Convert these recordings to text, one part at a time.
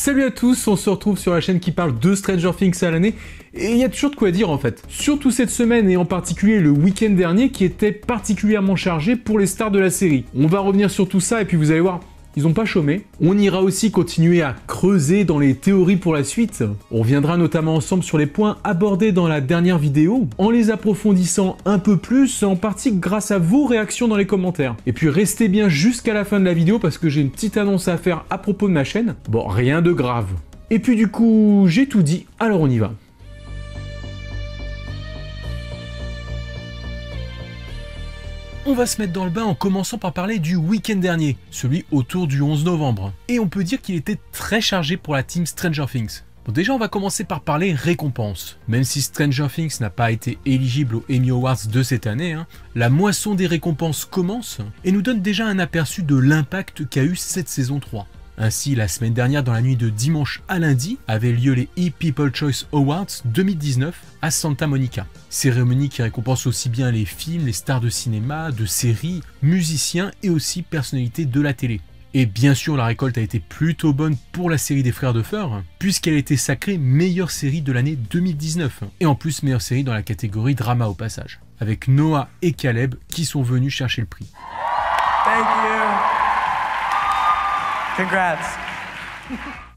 Salut à tous, on se retrouve sur la chaîne qui parle de Stranger Things à l'année, et il y a toujours de quoi dire en fait. Surtout cette semaine et en particulier le week-end dernier qui était particulièrement chargé pour les stars de la série. On va revenir sur tout ça et puis vous allez voir, ils ont pas chômé. On ira aussi continuer à creuser dans les théories pour la suite. On reviendra notamment ensemble sur les points abordés dans la dernière vidéo, en les approfondissant un peu plus, en partie grâce à vos réactions dans les commentaires. Et puis restez bien jusqu'à la fin de la vidéo parce que j'ai une petite annonce à faire à propos de ma chaîne. Bon, rien de grave. Et puis du coup, j'ai tout dit, alors on y va. On va se mettre dans le bain en commençant par parler du week-end dernier, celui autour du 11 novembre. Et on peut dire qu'il était très chargé pour la team Stranger Things. Bon, déjà on va commencer par parler récompenses. Même si Stranger Things n'a pas été éligible aux Emmy Awards de cette année, la moisson des récompenses commence et nous donne déjà un aperçu de l'impact qu'a eu cette saison 3. Ainsi, la semaine dernière, dans la nuit de dimanche à lundi, avaient lieu les E-People Choice Awards 2019 à Santa Monica. Cérémonie qui récompense aussi bien les films, les stars de cinéma, de séries, musiciens et aussi personnalités de la télé. Et bien sûr, la récolte a été plutôt bonne pour la série des Frères Duffer, puisqu'elle a été sacrée meilleure série de l'année 2019. Et en plus, meilleure série dans la catégorie drama au passage, avec Noah et Caleb qui sont venus chercher le prix. Thank you. Congrats.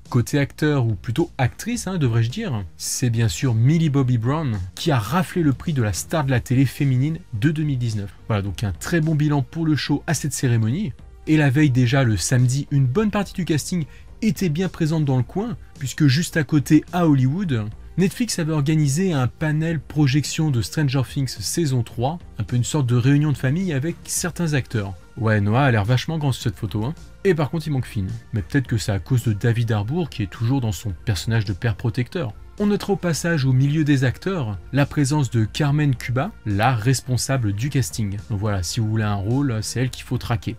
Côté acteur, ou plutôt actrice, devrais-je dire, c'est bien sûr Millie Bobby Brown qui a raflé le prix de la star de la télé féminine de 2019. Voilà, donc un très bon bilan pour le show à cette cérémonie. Et la veille déjà, le samedi, une bonne partie du casting était bien présente dans le coin, puisque juste à côté, à Hollywood, Netflix avait organisé un panel projection de Stranger Things saison 3, un peu une sorte de réunion de famille avec certains acteurs. Ouais, Noah a l'air vachement grand sur cette photo, Et par contre, il manque Finn. Mais peut-être que c'est à cause de David Harbour qui est toujours dans son personnage de père protecteur. On notera au passage au milieu des acteurs la présence de Carmen Cuba, la responsable du casting. Donc voilà, si vous voulez un rôle, c'est elle qu'il faut traquer.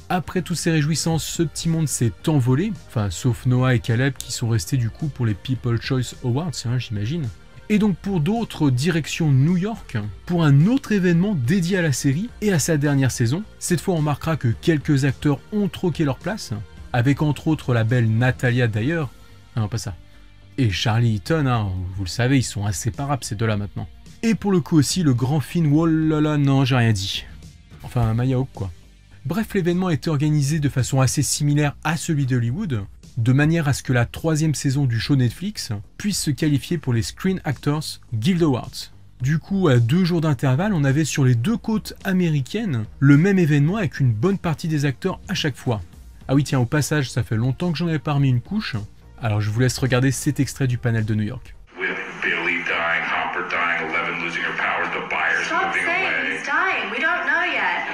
Après toutes ces réjouissances, ce petit monde s'est envolé, enfin sauf Noah et Caleb qui sont restés du coup pour les People Choice Awards, j'imagine. Et donc pour d'autres, direction New York, pour un autre événement dédié à la série et à sa dernière saison. Cette fois on remarquera que quelques acteurs ont troqué leur place, avec entre autres la belle Natalia Dyer, non pas ça, et Charlie Eaton, vous le savez, ils sont inséparables ces deux-là maintenant. Et pour le coup aussi le grand Finn, Wallala, non j'ai rien dit. Enfin Maya Hawke quoi. Bref, l'événement a été organisé de façon assez similaire à celui d'Hollywood, de manière à ce que la troisième saison du show Netflix puisse se qualifier pour les Screen Actors Guild Awards. Du coup, à 2 jours d'intervalle, on avait sur les deux côtes américaines le même événement avec une bonne partie des acteurs à chaque fois. Ah oui tiens, au passage, ça fait longtemps que j'en avais pas remis une couche, alors je vous laisse regarder cet extrait du panel de New York. With Billy dying, Hopper dying, Eleven losing her powers, the buyers Stop moving saying away. he's dying. We don't know yet.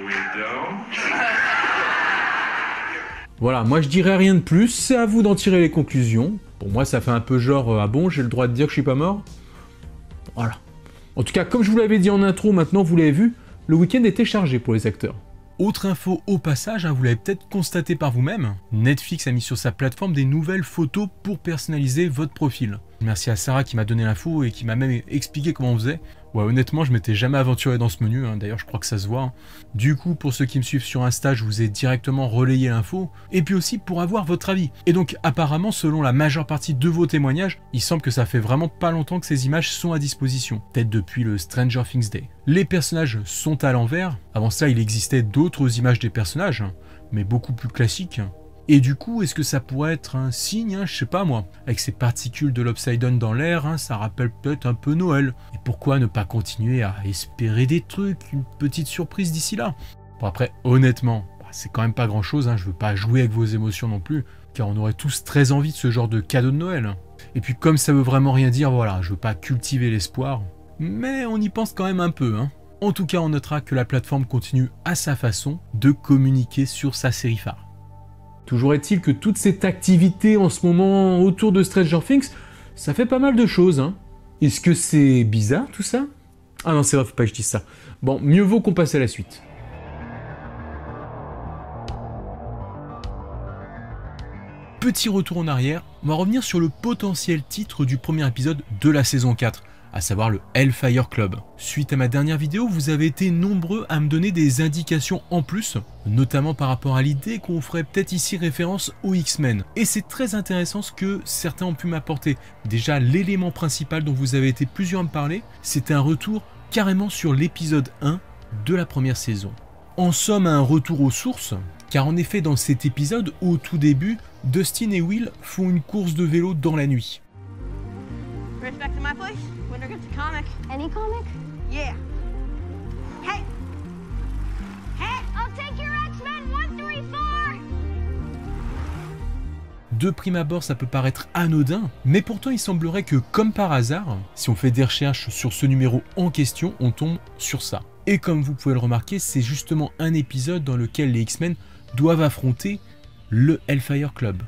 We don't? Voilà, moi je dirais rien de plus, c'est à vous d'en tirer les conclusions. Pour moi ça fait un peu genre, ah bon, j'ai le droit de dire que je suis pas mort? Voilà. En tout cas, comme je vous l'avais dit en intro, maintenant vous l'avez vu, le week-end était chargé pour les acteurs. Autre info au passage, vous l'avez peut-être constaté par vous-même, Netflix a mis sur sa plateforme des nouvelles photos pour personnaliser votre profil. Merci à Sarah qui m'a donné l'info et qui m'a même expliqué comment on faisait. Ouais, honnêtement, je m'étais jamais aventuré dans ce menu, d'ailleurs je crois que ça se voit. Du coup, pour ceux qui me suivent sur Insta, je vous ai directement relayé l'info, et puis aussi pour avoir votre avis. Et donc apparemment, selon la majeure partie de vos témoignages, il semble que ça fait vraiment pas longtemps que ces images sont à disposition, peut-être depuis le Stranger Things Day. Les personnages sont à l'envers, avant ça il existait d'autres images des personnages, mais beaucoup plus classiques. Et du coup, est-ce que ça pourrait être un signe, je sais pas moi, avec ces particules de l'Upside Down dans l'air, ça rappelle peut-être un peu Noël. Et pourquoi ne pas continuer à espérer des trucs, une petite surprise d'ici là? Bon après, honnêtement, c'est quand même pas grand-chose, je veux pas jouer avec vos émotions non plus, car on aurait tous très envie de ce genre de cadeau de Noël. Et puis comme ça veut vraiment rien dire, voilà, je veux pas cultiver l'espoir, mais on y pense quand même un peu, En tout cas, on notera que la plateforme continue à sa façon de communiquer sur sa série phare. Toujours est-il que toute cette activité en ce moment autour de Stranger Things, ça fait pas mal de choses, Est-ce que c'est bizarre tout ça? Ah non, c'est vrai, faut pas que je dise ça. Bon, mieux vaut qu'on passe à la suite. Petit retour en arrière, on va revenir sur le potentiel titre du premier épisode de la saison 4. à savoir le Hellfire Club. Suite à ma dernière vidéo, vous avez été nombreux à me donner des indications en plus, notamment par rapport à l'idée qu'on ferait peut-être ici référence aux X-Men. Et c'est très intéressant ce que certains ont pu m'apporter. Déjà, l'élément principal dont vous avez été plusieurs à me parler, c'était un retour carrément sur l'épisode 1 de la première saison. En somme, un retour aux sources, car en effet dans cet épisode, au tout début, Dustin et Will font une course de vélo dans la nuit. Right back to my place. Winter gets a comic. Any comic? Yeah. Hey! Hey, I'll take your X-Men 134! De prime abord, ça peut paraître anodin, mais pourtant il semblerait que, comme par hasard, si on fait des recherches sur ce numéro en question, on tombe sur ça. Et comme vous pouvez le remarquer, c'est justement un épisode dans lequel les X-Men doivent affronter le Hellfire Club.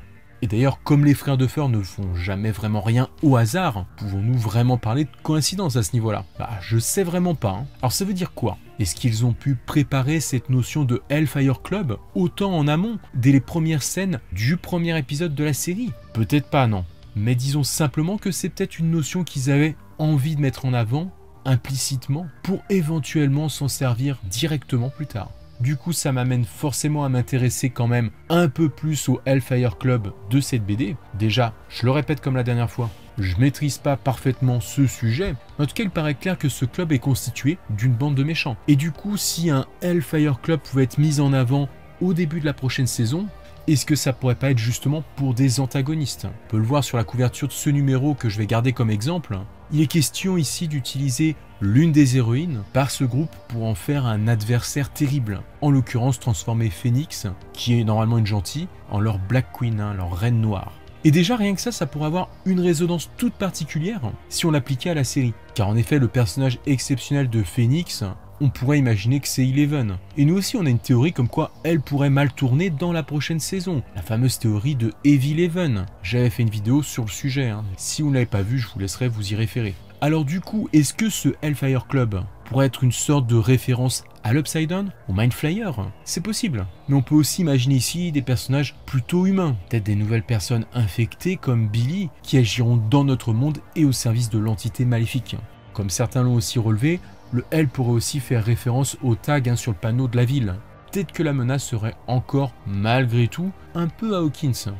Et d'ailleurs, comme les frères Duffer ne font jamais vraiment rien au hasard, pouvons-nous vraiment parler de coïncidence à ce niveau-là? Je sais vraiment pas. Hein. Alors ça veut dire quoi? Est-ce qu'ils ont pu préparer cette notion de Hellfire Club autant en amont, dès les premières scènes du premier épisode de la série? Peut-être pas, non. Mais disons simplement que c'est peut-être une notion qu'ils avaient envie de mettre en avant, implicitement, pour éventuellement s'en servir directement plus tard. Du coup, ça m'amène forcément à m'intéresser quand même un peu plus au Hellfire Club de cette BD. Déjà, je le répète comme la dernière fois, je maîtrise pas parfaitement ce sujet. En tout cas, il paraît clair que ce club est constitué d'une bande de méchants. Et du coup, si un Hellfire Club pouvait être mis en avant au début de la prochaine saison, est-ce que ça pourrait pas être justement pour des antagonistes? On peut le voir sur la couverture de ce numéro que je vais garder comme exemple. Il est question ici d'utiliser l'une des héroïnes par ce groupe pour en faire un adversaire terrible. En l'occurrence, transformer Phoenix, qui est normalement une gentille, en leur Black Queen, leur reine noire. Et déjà rien que ça pourrait avoir une résonance toute particulière si on l'appliquait à la série. Car en effet, le personnage exceptionnel de Phoenix, on pourrait imaginer que c'est Eleven. Et nous aussi, on a une théorie comme quoi elle pourrait mal tourner dans la prochaine saison. La fameuse théorie de Evil Eleven. J'avais fait une vidéo sur le sujet. Hein. Si vous ne l'avez pas vu, je vous laisserai vous y référer. Alors du coup, est-ce que ce Hellfire Club pourrait être une sorte de référence à l'Upside Down, au Mind Flyer? C'est possible. Mais on peut aussi imaginer ici des personnages plutôt humains. Peut-être des nouvelles personnes infectées comme Billy qui agiront dans notre monde et au service de l'entité maléfique. Comme certains l'ont aussi relevé, le L pourrait aussi faire référence au tag sur le panneau de la ville. Peut-être que la menace serait encore, malgré tout, un peu Hawkins.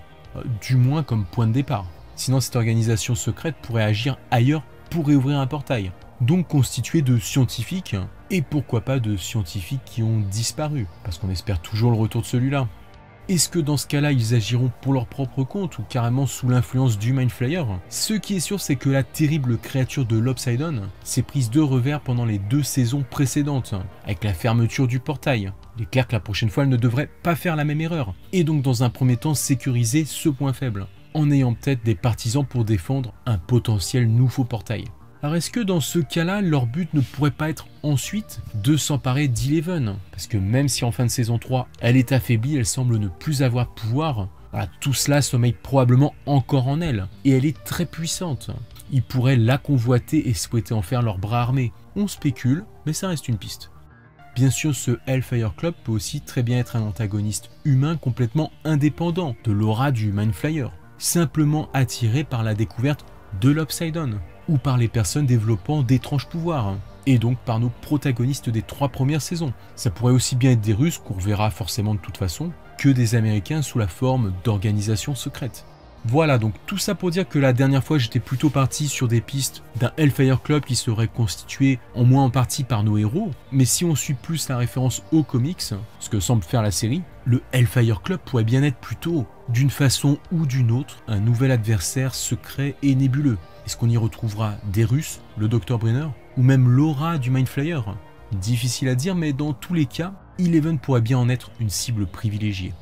Du moins comme point de départ. Sinon cette organisation secrète pourrait agir ailleurs pour réouvrir un portail. Donc constitué de scientifiques, et pourquoi pas de scientifiques qui ont disparu, parce qu'on espère toujours le retour de celui-là. Est-ce que dans ce cas-là, ils agiront pour leur propre compte ou carrément sous l'influence du Mind Flyer? Ce qui est sûr, c'est que la terrible créature de l'Upside Down s'est prise de revers pendant les 2 saisons précédentes, avec la fermeture du portail. Il est clair que la prochaine fois, elle ne devrait pas faire la même erreur, et donc dans un premier temps sécuriser ce point faible, en ayant peut-être des partisans pour défendre un potentiel nouveau portail. Alors est-ce que dans ce cas-là, leur but ne pourrait pas être ensuite de s'emparer d'Eleven? Parce que même si en fin de saison 3, elle est affaiblie, elle semble ne plus avoir pouvoir, voilà, tout cela sommeille probablement encore en elle. Et elle est très puissante. Ils pourraient la convoiter et souhaiter en faire leur bras armé. On spécule, mais ça reste une piste. Bien sûr, ce Hellfire Club peut aussi très bien être un antagoniste humain complètement indépendant de l'aura du Mind Flyer, simplement attiré par la découverte de l'Upside Down, ou par les personnes développant d'étranges pouvoirs, et donc par nos protagonistes des 3 premières saisons. Ça pourrait aussi bien être des Russes, qu'on reverra forcément de toute façon, que des Américains sous la forme d'organisations secrètes. Voilà, donc tout ça pour dire que la dernière fois j'étais plutôt parti sur des pistes d'un Hellfire Club qui serait constitué en moins en partie par nos héros, mais si on suit plus la référence aux comics, ce que semble faire la série, le Hellfire Club pourrait bien être plutôt, d'une façon ou d'une autre, un nouvel adversaire secret et nébuleux. Est-ce qu'on y retrouvera des Russes, le Dr Brenner, ou même l'aura du Mind Flyer? Difficile à dire, mais dans tous les cas, Eleven pourrait bien en être une cible privilégiée.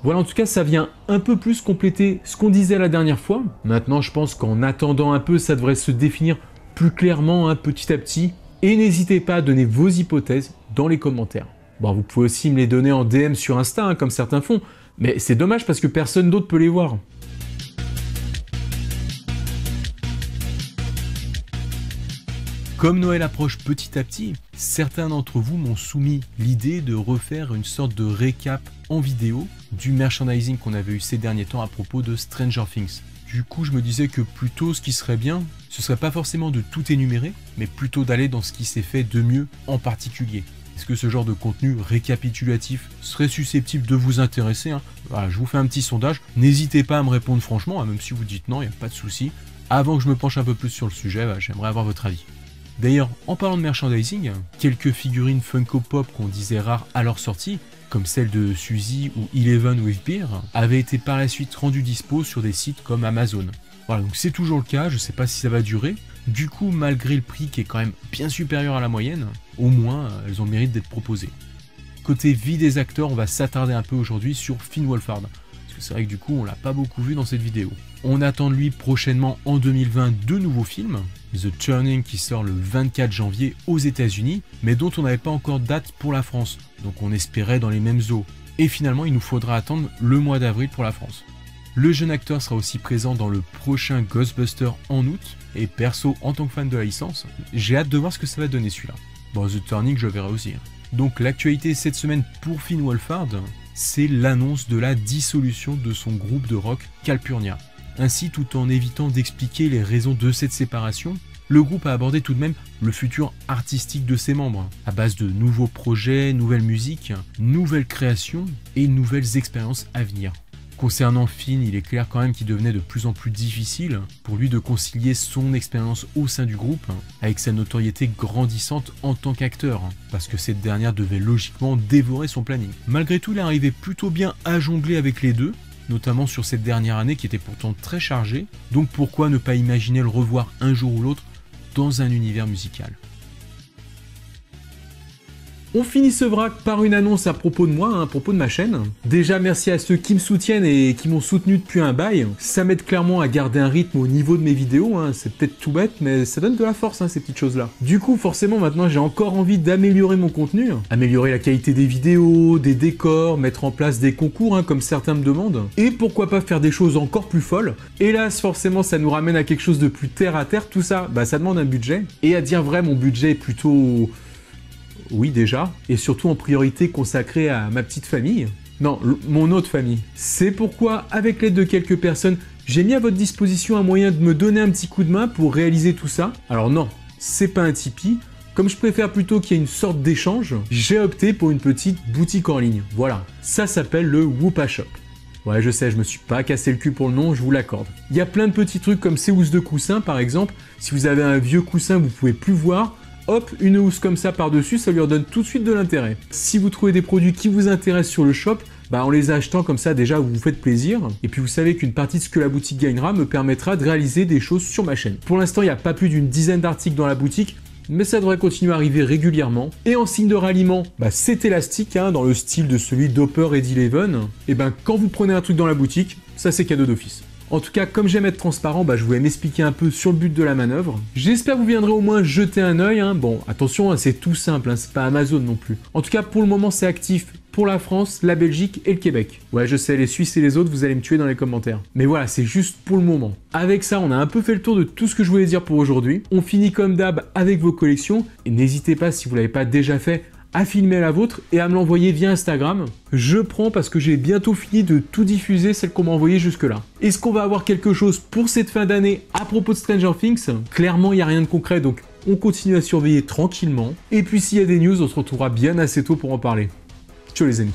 Voilà, en tout cas, ça vient un peu plus compléter ce qu'on disait la dernière fois. Maintenant, je pense qu'en attendant un peu, ça devrait se définir plus clairement petit à petit. Et n'hésitez pas à donner vos hypothèses dans les commentaires. Bon, vous pouvez aussi me les donner en DM sur Insta, comme certains font. Mais c'est dommage parce que personne d'autre peut les voir. Comme Noël approche petit à petit, certains d'entre vous m'ont soumis l'idée de refaire une sorte de récap en vidéo du merchandising qu'on avait eu ces derniers temps à propos de Stranger Things. Du coup, je me disais que plutôt ce qui serait bien, ce serait pas forcément de tout énumérer, mais plutôt d'aller dans ce qui s'est fait de mieux en particulier. Est-ce que ce genre de contenu récapitulatif serait susceptible de vous intéresser, hein? Voilà, je vous fais un petit sondage, n'hésitez pas à me répondre franchement, hein, même si vous dites non, il n'y a pas de souci. Avant que je me penche un peu plus sur le sujet, j'aimerais avoir votre avis. D'ailleurs, en parlant de merchandising, quelques figurines Funko Pop qu'on disait rares à leur sortie, comme celle de Suzy ou Eleven with Beer, avaient été par la suite rendues dispo sur des sites comme Amazon. Voilà, donc c'est toujours le cas, je sais pas si ça va durer. Du coup, malgré le prix qui est quand même bien supérieur à la moyenne, au moins elles ont le mérite d'être proposées. Côté vie des acteurs, on va s'attarder un peu aujourd'hui sur Finn Wolfhard, parce que c'est vrai que du coup on l'a pas beaucoup vu dans cette vidéo. On attend de lui prochainement en 2020 deux nouveaux films, The Turning qui sort le 24 janvier aux États-Unis, mais dont on n'avait pas encore de date pour la France, donc on espérait dans les mêmes eaux. Et finalement il nous faudra attendre le mois d'avril pour la France. Le jeune acteur sera aussi présent dans le prochain Ghostbusters en août, et perso, en tant que fan de la licence, j'ai hâte de voir ce que ça va donner celui-là. Bon, The Turning, je le verrai aussi. Donc l'actualité cette semaine pour Finn Wolfhard, c'est l'annonce de la dissolution de son groupe de rock Calpurnia. Ainsi, tout en évitant d'expliquer les raisons de cette séparation, le groupe a abordé tout de même le futur artistique de ses membres, à base de nouveaux projets, nouvelles musiques, nouvelles créations et nouvelles expériences à venir. Concernant Finn, il est clair quand même qu'il devenait de plus en plus difficile pour lui de concilier son expérience au sein du groupe avec sa notoriété grandissante en tant qu'acteur, parce que cette dernière devait logiquement dévorer son planning. Malgré tout, il arrivait plutôt bien à jongler avec les deux, notamment sur cette dernière année qui était pourtant très chargée, donc pourquoi ne pas imaginer le revoir un jour ou l'autre dans un univers musical. On finit ce vrac par une annonce à propos de moi, à propos de ma chaîne. Déjà, merci à ceux qui me soutiennent et qui m'ont soutenu depuis un bail. Ça m'aide clairement à garder un rythme au niveau de mes vidéos. C'est peut-être tout bête, mais ça donne de la force, ces petites choses-là. Du coup, forcément, maintenant, j'ai encore envie d'améliorer mon contenu. Améliorer la qualité des vidéos, des décors, mettre en place des concours, comme certains me demandent. Et pourquoi pas faire des choses encore plus folles. Hélas, forcément, ça nous ramène à quelque chose de plus terre à terre. Tout ça, ça demande un budget. Et à dire vrai, mon budget est plutôt... Oui déjà, et surtout en priorité consacrée à ma petite famille. Non, mon autre famille. C'est pourquoi, avec l'aide de quelques personnes, j'ai mis à votre disposition un moyen de me donner un petit coup de main pour réaliser tout ça. Alors non, c'est pas un Tipeee. Comme je préfère plutôt qu'il y ait une sorte d'échange, j'ai opté pour une petite boutique en ligne. Voilà, ça s'appelle le Whoopa Shop. Ouais, je sais, je me suis pas cassé le cul pour le nom, je vous l'accorde. Il y a plein de petits trucs comme ces housses de coussins par exemple. Si vous avez un vieux coussin que vous pouvez plus voir, hop, une housse comme ça par-dessus, ça lui redonne tout de suite de l'intérêt. Si vous trouvez des produits qui vous intéressent sur le shop, en les achetant comme ça, déjà, vous vous faites plaisir. Et puis vous savez qu'une partie de ce que la boutique gagnera me permettra de réaliser des choses sur ma chaîne. Pour l'instant, il n'y a pas plus d'une dizaine d'articles dans la boutique, mais ça devrait continuer à arriver régulièrement. Et en signe de ralliement, c'est élastique, dans le style de celui d'Hopper et d'Eleven. Et quand vous prenez un truc dans la boutique, ça c'est cadeau d'office. En tout cas, comme j'aime être transparent, je voulais m'expliquer un peu sur le but de la manœuvre. J'espère que vous viendrez au moins jeter un œil. Bon, attention, c'est tout simple, c'est pas Amazon non plus. En tout cas, pour le moment, c'est actif pour la France, la Belgique et le Québec. Ouais, je sais, les Suisses et les autres, vous allez me tuer dans les commentaires. Mais voilà, c'est juste pour le moment. Avec ça, on a un peu fait le tour de tout ce que je voulais dire pour aujourd'hui. On finit comme d'hab avec vos collections. Et n'hésitez pas, si vous l'avez pas déjà fait, à filmer la vôtre et à me l'envoyer via Instagram. Je prends parce que j'ai bientôt fini de tout diffuser, celle qu'on m'a envoyée jusque-là. Est-ce qu'on va avoir quelque chose pour cette fin d'année à propos de Stranger Things? Clairement, il n'y a rien de concret, donc on continue à surveiller tranquillement. Et puis s'il y a des news, on se retrouvera bien assez tôt pour en parler. Ciao les amis.